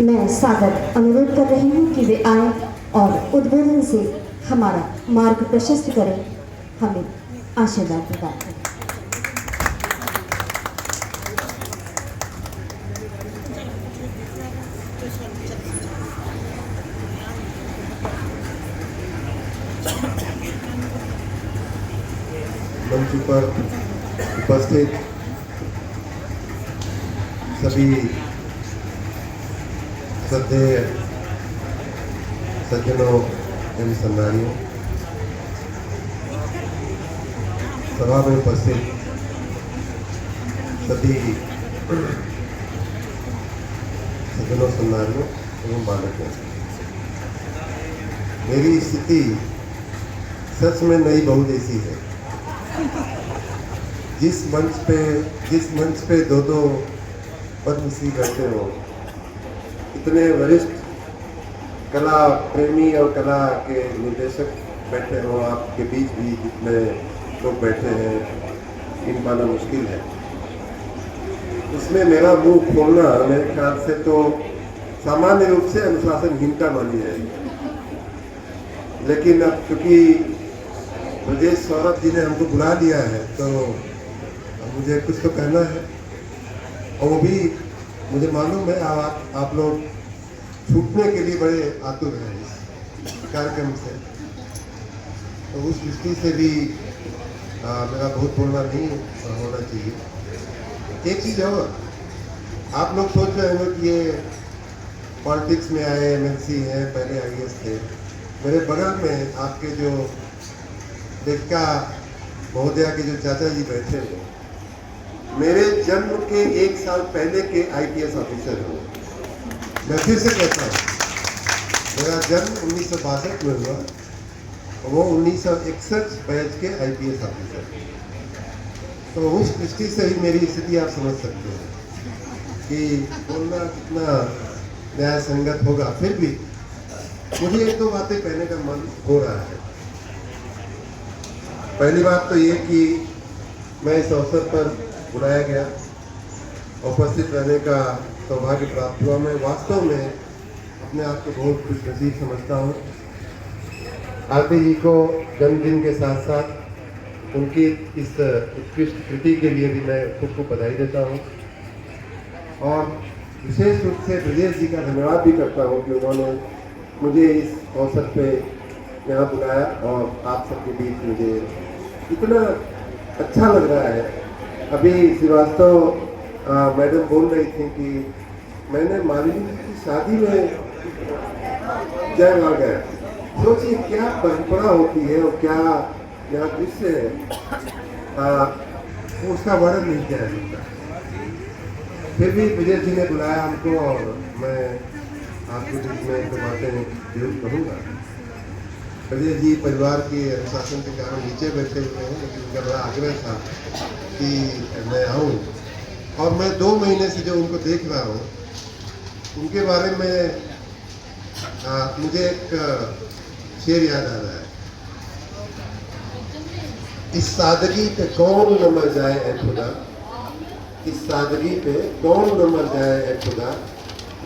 मैं सादर अनुरोध कर रही हूँ कि वे आए और उद्बोधन से हमारा मार्ग प्रशस्त करें, हमें आशीर्वाद प्रदान करें। मंच पर उपस्थित सभी श्रद्धेय सज्जनों एवं सम्मानियों, सभा में उपस्थित सभी सज्जनों सम्मानियों एवं बालकों, मेरी स्थिति सच में नई बहू जैसी है। जिस मंच पे दो पद्मश्री बैठे हो, इतने वरिष्ठ कला प्रेमी और कला के निर्देशक बैठे हो, आपके बीच भी जितने लोग बैठे हैं, इन पाना मुश्किल है। इसमें मेरा मुंह खोलना मेरे ख्याल से तो सामान्य रूप से अनुशासनहीनता मानी जाएगी, लेकिन अब क्योंकि ब्रजेश सौरभ जी ने हमको बुला लिया है तो मुझे कुछ तो कहना है, और वो भी मुझे मालूम है आप लोग छूटने के लिए बड़े आतुर हैं इस कार्यक्रम से, तो उस दृष्टि से भी मेरा बहुत बोलना नहीं होना चाहिए। एक चीज़ और, आप लोग सोच रहे हो कि ये पॉलिटिक्स में आए MLC हैं, पहले IAS थे। मेरे बगल में आपके जो देवका महोदया के जो चाचा जी बैठे हैं, मेरे जन्म के 1 साल पहले के IPS ऑफिसर हो। मैं फिर से कहता हूँ, मेरा जन्म 1962 में हुआ, वो 1961 बैच के IPS ऑफिसर। तो उस दृष्टि से ही मेरी स्थिति आप समझ सकते हैं कि बोलना कितना न्याय संगत होगा। फिर भी मुझे 1-2 बातें कहने का मन हो रहा है। पहली बात तो ये कि मैं इस अवसर पर बुलाया गया, उपस्थित रहने का सौभाग्य प्राप्त हुआ। मैं वास्तव में अपने आप को बहुत खुशनसीब समझता हूँ। आरती जी को जन्मदिन के साथ साथ उनकी इस उत्कृष्ट कृति के लिए भी मैं खुद को बधाई देता हूँ, और विशेष रूप से ब्रजेश जी का धन्यवाद भी करता हूँ कि उन्होंने मुझे इस अवसर पे यहाँ बुलाया और आप सबके बीच मुझे इतना अच्छा लग रहा है। अभी श्रीवास्तव मैडम बोल रही थी कि मैंने मालिनी जी की शादी में जय ला गया। सोचिए क्या परंपरा होती है और क्या यहाँ दृश्य है, उसका वर्णन नहीं किया जा सकता। फिर भी विजय जी ने बुलाया हमको, और मैं आपके बीच में तो बातें जरूर कहूँगा। विजय जी परिवार के अनुशासन के कारण नीचे बैठे हुए हैं, लेकिन उनका बड़ा आग्रह था कि मैं आऊँ, और मैं 2 महीने से जो उनको देख रहा हूँ उनके बारे में मुझे एक शेर याद आ रहा है। इस सादगी पे कौन न मर जाए ऐ खुदा, इस सादगी पे कौन न मर जाए ऐ खुदा,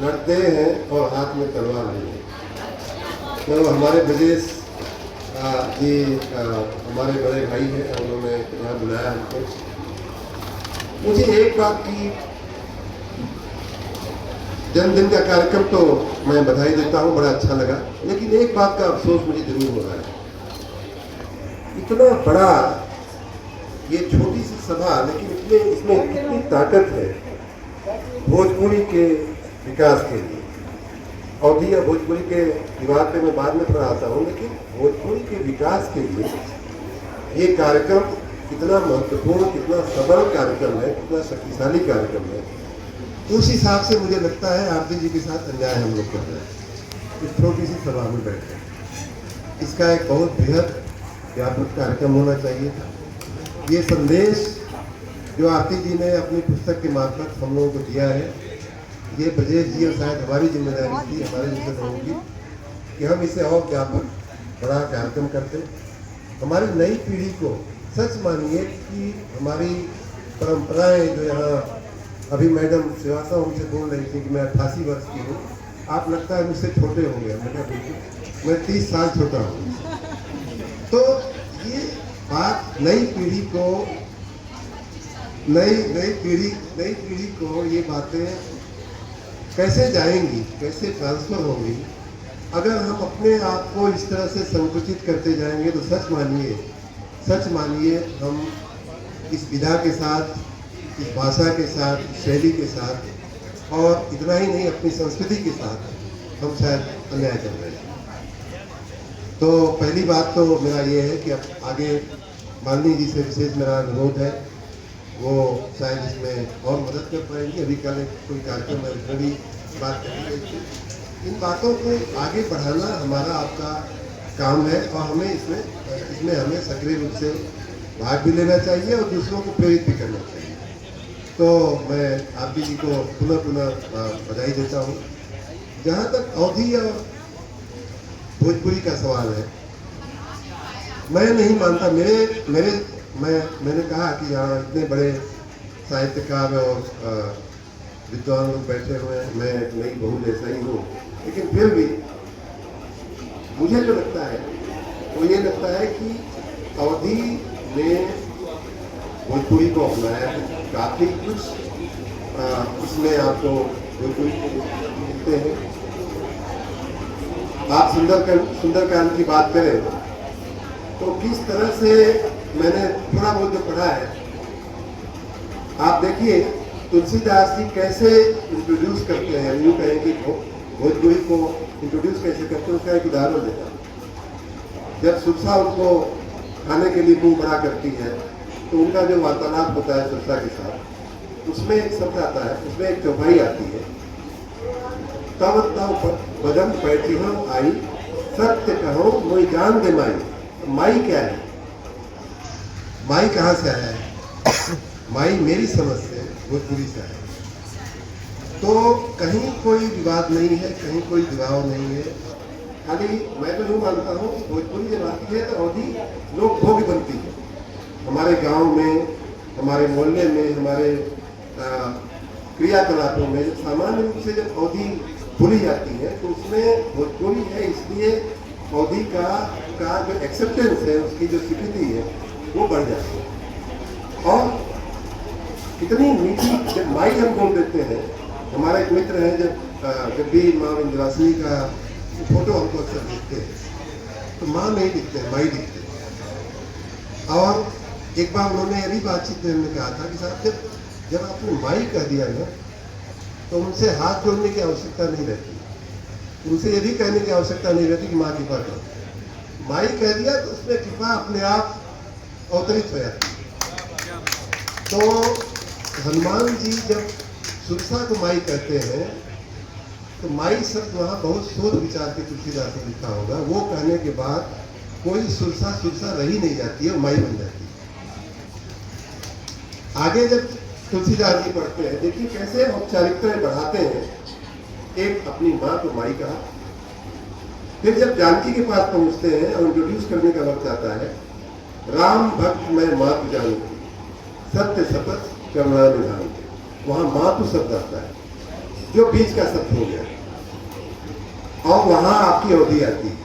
लड़ते हैं और हाथ में तलवार लिए। तो हमारे ब्रजेश जी हमारे बड़े भाई हैं, उन्होंने यहाँ बुलाया हमको। मुझे एक बात की, जन्मदिन का कार्यक्रम तो मैं बधाई देता हूँ, बड़ा अच्छा लगा, लेकिन एक बात का अफसोस मुझे जरूर हो रहा है। इतना बड़ा ये छोटी सी सभा, लेकिन इसमें कितनी ताकत है भोजपुरी के विकास के लिए। अवधी या भोजपुरी के दीवार पे मैं बाद में थोड़ा आता हूँ, लेकिन भोजपुरी के विकास के लिए ये कार्यक्रम कितना महत्वपूर्ण, कितना सबल कार्यक्रम है, कितना शक्तिशाली कार्यक्रम है। उस हिसाब से मुझे लगता है आरती जी के साथ अन्याय हम लोग कर रहे हैं इस छोटी सी सभा में बैठे। इसका एक बहुत बृहद व्यापक कार्यक्रम होना चाहिए था। ये संदेश जो आरती जी ने अपनी पुस्तक के मार्फत हम लोगों को दिया है, ये ब्रजेश जी और शायद हमारी जिम्मेदारी थी, हमारे जैसे लोगों की, कि हम इसे और व्यापक बड़ा कार्यक्रम करते। हमारी नई पीढ़ी को सच मानिए कि हमारी परंपराएं जो यहाँ, अभी मैडम श्रीवास्तव हमसे बोल रही थी कि मैं 88 वर्ष की हूँ, आप लगता है मुझसे छोटे होंगे। मैं कहा बिल्कुल, मैं 30 साल छोटा हूँ। तो ये बात नई पीढ़ी को ये बातें कैसे जाएंगी, कैसे ट्रांसफर होंगी अगर हम अपने आप को इस तरह से संकुचित करते जाएंगे। तो सच मानिए हम इस विधा के साथ, इस भाषा के साथ, इस शैली के साथ और इतना ही नहीं अपनी संस्कृति के साथ हम शायद अन्याय कर रहे हैं। तो पहली बात तो मेरा ये है कि अब आगे मालिनी जी से विशेष मेरा अनुरोध है, वो शायद इसमें और मदद कर पाएंगी। अभी कल कोई कार्यक्रम में बड़ी बात करी गई थी। इन बातों को आगे बढ़ाना हमारा आपका काम है और हमें इसमें हमें सक्रिय रूप से भाग भी लेना चाहिए और दूसरों को प्रेरित भी करना चाहिए। तो मैं आप जी को पुनः बधाई देता हूँ। जहाँ तक अवधी और भोजपुरी का सवाल है, मैं नहीं मानता, मैंने कहा कि यहाँ इतने बड़े साहित्यकार और विद्वान लोग बैठे हुए हैं, मैं एक नई बहू जैसा ही हूँ, लेकिन फिर भी मुझे जो लगता है वो ये लगता है कि अवधी ने भोजपुरी को अपनाया है। काफ़ी कुछ इसमें आपको भोजपुरी मिलते हैं। आप सुंदरकांड की बात करें तो किस तरह से मैंने थोड़ा बहुत जो पढ़ा है, आप देखिए तुलसीदास जी कैसे इंट्रोड्यूस करते हैं। यूँ कहें कि भोजपुरी को इंट्रोड्यूस कैसे करते हैं, उसका एक उदाहरण देता हूँ। जब सुरसा उनको खाने के लिए मुंह बड़ा करती है तो उनका जो वार्तालाप होता है सुरसा के साथ, उसमें एक शब्द आता है, उसमें एक चौपाई आती है, तब बदन बैठी हो आई सत्य कहो मोई जान दे माई। माई क्या है? माई कहाँ से आया है? माई मेरी समझ से भोजपुरी से आया है। तो कहीं कोई विवाद नहीं है, कहीं कोई दबाव नहीं है। खाली मैं तो यूँ मानता हूँ कि भोजपुरी जब आती है तो अवधी लोग भोग बनती है। हमारे गांव में, हमारे मोहल्ले में, हमारे क्रियाकलापों में सामान्य रूप से जब अवधी बोली जाती है तो उसमें भोजपुरी है, इसलिए अवधी का जो एक्सेप्टेंस है, उसकी जो स्वीकृति है वो बढ़ जाती है। और कितनी मीठी जब माई हम बोल देते हैं। हमारे एक मित्र हैं, जब भी माँ विंध्यवासिनी का फोटो हमको अक्सर दिखते हैं तो माँ नहीं दिखते हैं, माई दिखते हैं। और एक बार उन्होंने यही बातचीत में हमने कहा था कि साहब जब आपने माई कह दिया ना तो उनसे हाथ जोड़ने की आवश्यकता नहीं रहती, उनसे ये भी कहने की आवश्यकता नहीं रहती कि माँ कृपा करो। माई कह दिया तो उसमें कृपा अपने आप अवतरित हो जाती है। तो हनुमान जी जब सुरसा को माई कहते हैं तो माई शब्द वहाँ बहुत सोच विचार के तुलसीदास ने लिखा होगा। वो कहने के बाद कोई सुरसा रही नहीं जाती है, माई बन जाती है। आगे जब तुलसीदास जी पढ़ते हैं, देखिए कैसे औपचारिकताएं बढ़ाते हैं। एक अपनी माँ को माई कहा, फिर जब जानकी के पास पहुंचते हैं और इंट्रोड्यूस करने का वक्त आता है, राम भक्त मैं मातु जानकी सत्य शपथ करुणा निधान। वहां मातु शब्द आता है जो बीच का शब्द हो गया, और वहां आपकी अवधि आती है।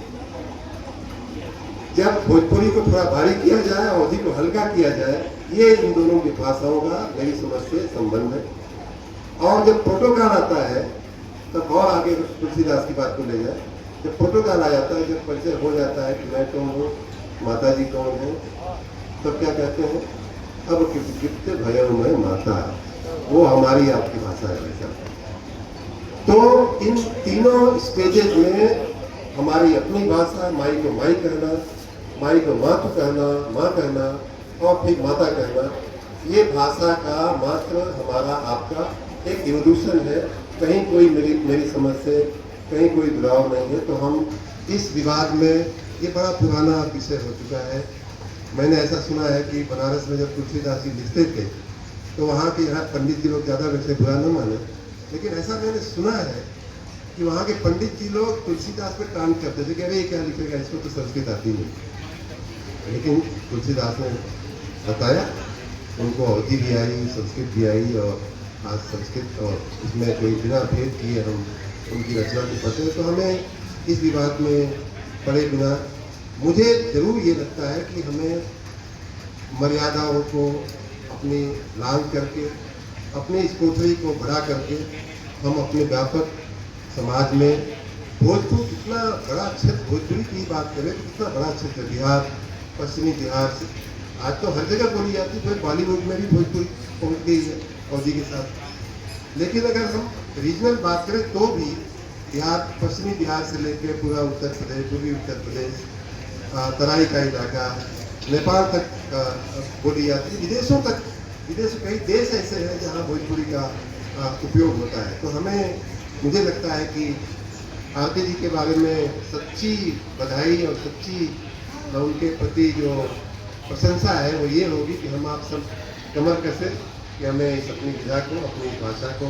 जब भोजपुरी को थोड़ा भारी किया जाए, अवधि को हल्का किया जाए, ये इन दोनों की भाषाओं का मेरी समझ से संबंध है। और जब प्रोटोकॉल आता है तब और आगे तुलसीदास की बात को ले जाए, जब प्रोटोकॉल आ जाता है, जब परिचय हो जाता है कि मैं कौन हूँ, माता जी कौन है, तब क्या कहते हैं, अब कितने भयो में माता, वो हमारी आपकी भाषा है वैसा। तो इन तीनों स्टेजेस में हमारी अपनी भाषा, माई को माई कहना, माई को मातु कहना, माँ कहना और फिर माता कहना, ये भाषा का मात्र हमारा आपका एक इवोल्यूशन है। कहीं कोई मेरी समझ से कहीं कोई जुड़ाव नहीं है। तो हम इस विवाद में, ये बड़ा पुराना विषय हो चुका है। मैंने ऐसा सुना है कि बनारस में जब तुलसीदास जी लिखते थे तो वहाँ के यहाँ पंडित जी लोग ज़्यादा वैसे बुरा न माने, लेकिन ऐसा मैंने सुना है कि वहाँ के पंडित जी लोग तुलसीदास पे कान करते थे कि अरे क्या लिखेगा, इसको तो संस्कृत आती नहीं। लेकिन तुलसीदास ने बताया, उनको अवधि भी आई, संस्कृत भी आई, और आज संस्कृत और इसमें कोई बिना भेद किए हम उनकी रचना को पढ़ते हैं, तो हमें इस विवाद में पड़े बिना मुझे जरूर ये लगता है कि हमें मर्यादाओं को अपनी लांघ करके, अपनी इस कोठरी को बढ़ा करके हम अपने व्यापक समाज में भोजपुर कितना बड़ा क्षेत्र, भोजपुरी की बात करें तो कितना बड़ा क्षेत्र, बिहार, पश्चिमी बिहार से आज तो हर जगह बोली जाती है, फिर बॉलीवुड में भी भोजपुरी पहुंच गई है फौजी के साथ। लेकिन अगर हम रीजनल बात करें तो भी बिहार, पश्चिमी बिहार से लेकर पूरा उत्तर प्रदेश, पूर्वी उत्तर प्रदेश, तराई का इलाका, नेपाल तक बोली जाती है, विदेशों तक, कई देश ऐसे हैं जहाँ भोजपुरी का उपयोग होता है। तो हमें, मुझे लगता है कि आरती जी के बारे में सच्ची बधाई और सच्ची उनके प्रति जो प्रशंसा है वो ये होगी कि हम आप सब कमर कसे कि हमें इस अपनी विधा को, अपनी भाषा को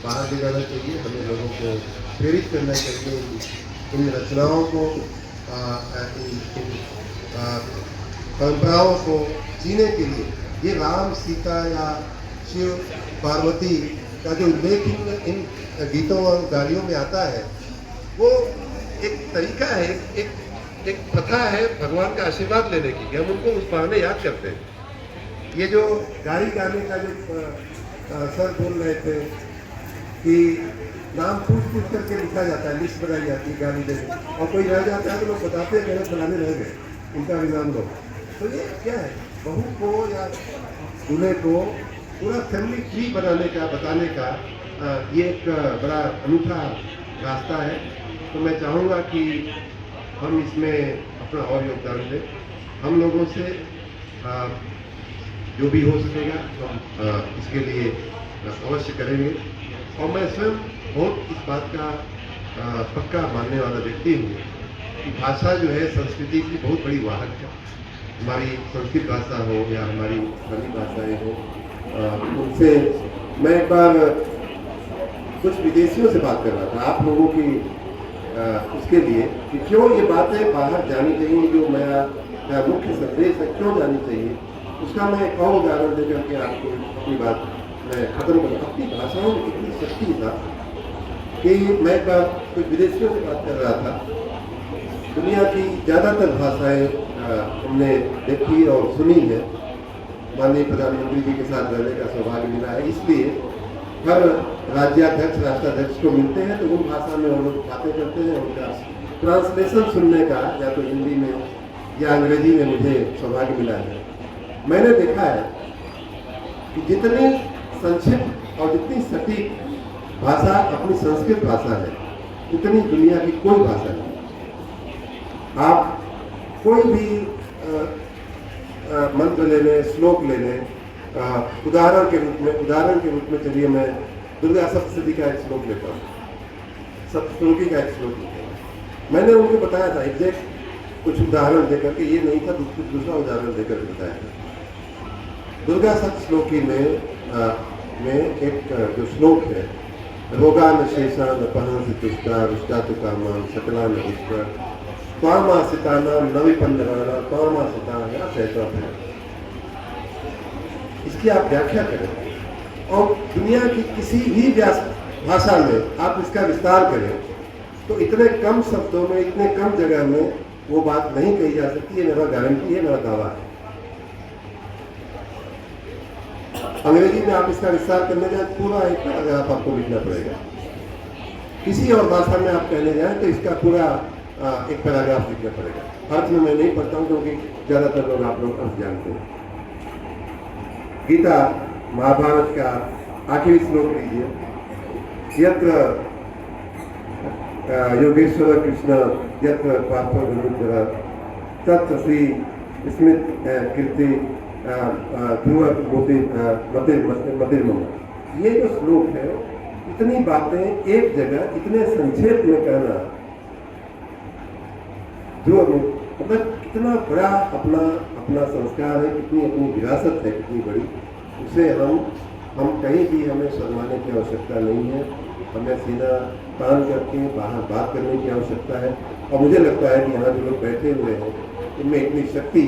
बाहर ले जाना चाहिए, हमें लोगों को प्रेरित करना चाहिए इन रचनाओं को, इन परंपराओं को जीने के लिए। ये राम सीता या शिव पार्वती का जो उल्लेख इन गीतों और गालियों में आता है वो एक तरीका है, एक प्रथा है भगवान का आशीर्वाद लेने की, कि हम उनको उस बहाने याद करते हैं। ये जो गाली गाने का जो सर बोल रहे थे कि नाम पूछ करके लिखा जाता है, लिस्ट बनाई जाती है गाली देने, और कोई रह जाता है तो लोग बताते हैं कि फलाने रह गए, उनका भी नाम लो। तो ये क्या है, बहू को या दूल्हे को पूरा फैमिली ट्री बनाने का, बताने का ये एक बड़ा अनूठा रास्ता है। तो मैं चाहूँगा कि हम इसमें अपना और योगदान दें, हम लोगों से जो भी हो सकेगा हम इसके लिए अवश्य करेंगे। और मैं स्वयं बहुत इस बात का पक्का मानने वाला व्यक्ति हूँ कि भाषा जो है संस्कृति की बहुत बड़ी वाहक है। हमारी संस्कृत भाषा हो या हमारी स्थानीय भाषाएँ हो, उनसे मैं एक बार कुछ विदेशियों से बात कर रहा था आप लोगों की उसके लिए कि क्यों ये बातें बाहर जानी चाहिए, जो मेरा मुख्य संदेश है क्यों जानी चाहिए, उसका मैं एक और उदाहरण देकर के आपको अपनी बात मैं खत्म करूँ। अपनी भाषाओं में इतनी शक्ति था कि मैं एक बार कुछ विदेशियों से बात कर रहा था। दुनिया की ज़्यादातर भाषाएं हमने देखी और सुनी है, माननीय प्रधानमंत्री जी के साथ रहने का सौभाग्य मिला है, इसलिए हर राज्याध्यक्ष, राष्ट्राध्यक्ष को मिलते हैं तो उन भाषा में हम लोग बातें करते हैं, उनका ट्रांसलेशन सुनने का या तो हिंदी में या अंग्रेजी में मुझे सौभाग्य मिला है। मैंने देखा है कि जितनी संक्षिप्त और जितनी सटीक भाषा अपनी संस्कृत भाषा है, उतनी दुनिया की कोई भाषा नहीं। आप कोई भी मंत्र ले लें, श्लोक ले लें, उदाहरण के रूप में चलिए मैं दुर्गा सप्तशती का एक श्लोक लेता हूँ, सप्तश्लोकी का एक श्लोक लेता हूँ। मैंने उनको बताया था एग्जैक्ट कुछ उदाहरण देकर के, ये नहीं था कुछ दूसरा उदाहरण देकर बताया था। दुर्गा सप्तश्लोकी में एक जो श्लोक है, रोगा न शेषा न पहंस तुष्टा रुष्टा तु कामान सकला न दुष्टा त्वामासिता नाम नविपन्नराणा त्वामासिता या सहसा है। इसकी आप व्याख्या करें और दुनिया की किसी भी भाषा में आप इसका विस्तार करें तो इतने कम शब्दों में, इतने कम जगह में वो बात नहीं कही जा सकती। ये मेरा गारंटी है, मेरा दावा है। अंग्रेजी में आप इसका विस्तार करने जाए पूरा एक पैराग्राफ आपको लिखना पड़ेगा। किसी और भाषा में आप कहने जाए तो इसका पूरा एक पैराग्राफ लिखना पड़ेगा। अर्थ में मैं नहीं पढ़ता हूँ क्योंकि ज़्यादातर लोग आप लोग अर्थ जानते हैं। गीता महाभारत का आखिरी श्लोक लीजिए, यत्र योगेश्वर कृष्ण यत्र पार्थ धनुर्धर तत्र श्री स्मित कीर्ति ध्रुव मतिर्मम। ये जो श्लोक है, इतनी बातें एक जगह इतने संक्षेप में कहना, ध्रुव मतलब कितना बड़ा अपना संस्कार है, कितनी अपनी विरासत है, कितनी बड़ी। उसे हम कहीं भी हमें शर्माने की आवश्यकता नहीं है, हमें सीना तान करके बाहर बात करने की आवश्यकता है। और मुझे लगता है कि यहाँ जो लोग बैठे हुए हैं इनमें इतनी शक्ति है